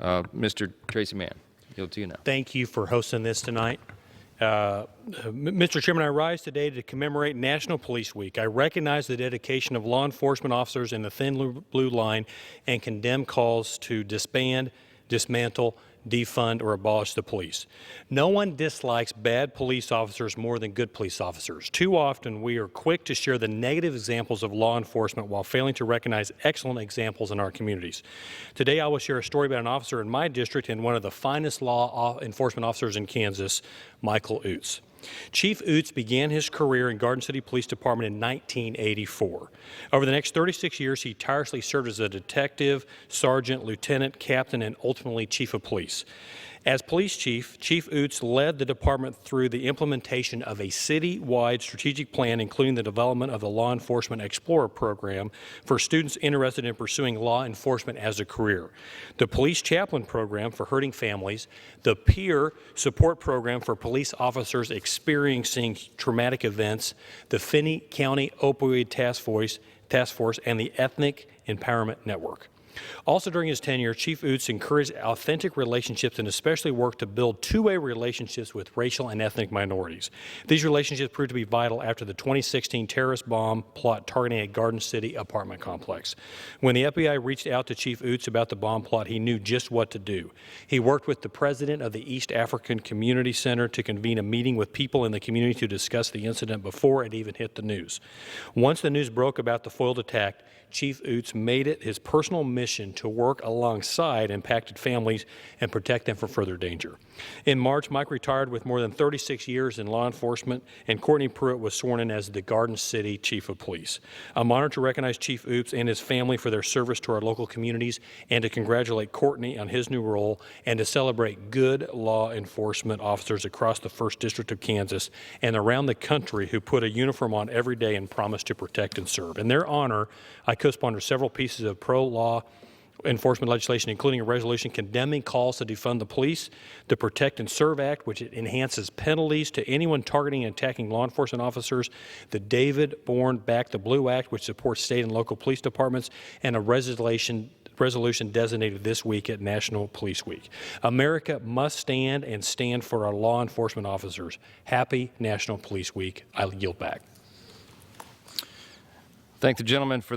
Mr. Tracy Mann, yield to you now. Thank you for hosting this tonight. Mr. Chairman, I rise today to commemorate National Police Week. I recognize the dedication of law enforcement officers in the thin blue line and condemn calls to disband, dismantle, defund, or abolish the police. No one dislikes bad police officers more than good police officers. Too often, we are quick to share the negative examples of law enforcement while failing to recognize excellent examples in our communities. Today, I will share a story about an officer in my district and one of the finest law enforcement officers in Kansas, Michael Utz. Chief Utz began his career in Garden City Police Department in 1984. Over the next 36 years, he tirelessly served as a detective, sergeant, lieutenant, captain, and ultimately chief of police. As police chief, Chief Utz led the department through the implementation of a city-wide strategic plan, including the development of the Law Enforcement Explorer program for students interested in pursuing law enforcement as a career, the Police Chaplain program for hurting families, the Peer Support program for police officers experiencing traumatic events, the Finney County Opioid Task Force, and the Ethnic Empowerment Network. Also during his tenure, Chief Utz encouraged authentic relationships and especially worked to build two-way relationships with racial and ethnic minorities. These relationships proved to be vital after the 2016 terrorist bomb plot targeting a Garden City apartment complex. When the FBI reached out to Chief Utz about the bomb plot, he knew just what to do. He worked with the president of the East African Community Center to convene a meeting with people in the community to discuss the incident before it even hit the news. Once the news broke about the foiled attack, Chief Utz made it his personal mission to work alongside impacted families and protect them from further danger. In March, Mike retired with more than 36 years in law enforcement, and Courtney Pruitt was sworn in as the Garden City Chief of Police. I'm honored to recognize Chief Utz and his family for their service to our local communities and to congratulate Courtney on his new role and to celebrate good law enforcement officers across the 1st District of Kansas and around the country who put a uniform on every day and promise to protect and serve. In their honor, I co-sponsored several pieces of pro-law enforcement legislation, including a resolution condemning calls to defund the police, the Protect and Serve Act, which enhances penalties to anyone targeting and attacking law enforcement officers, the David Bourne Back the Blue Act, which supports state and local police departments, and a resolution designated this week at National Police Week. America must stand and stand for our law enforcement officers. Happy National Police Week. I yield back. Thank the gentleman for those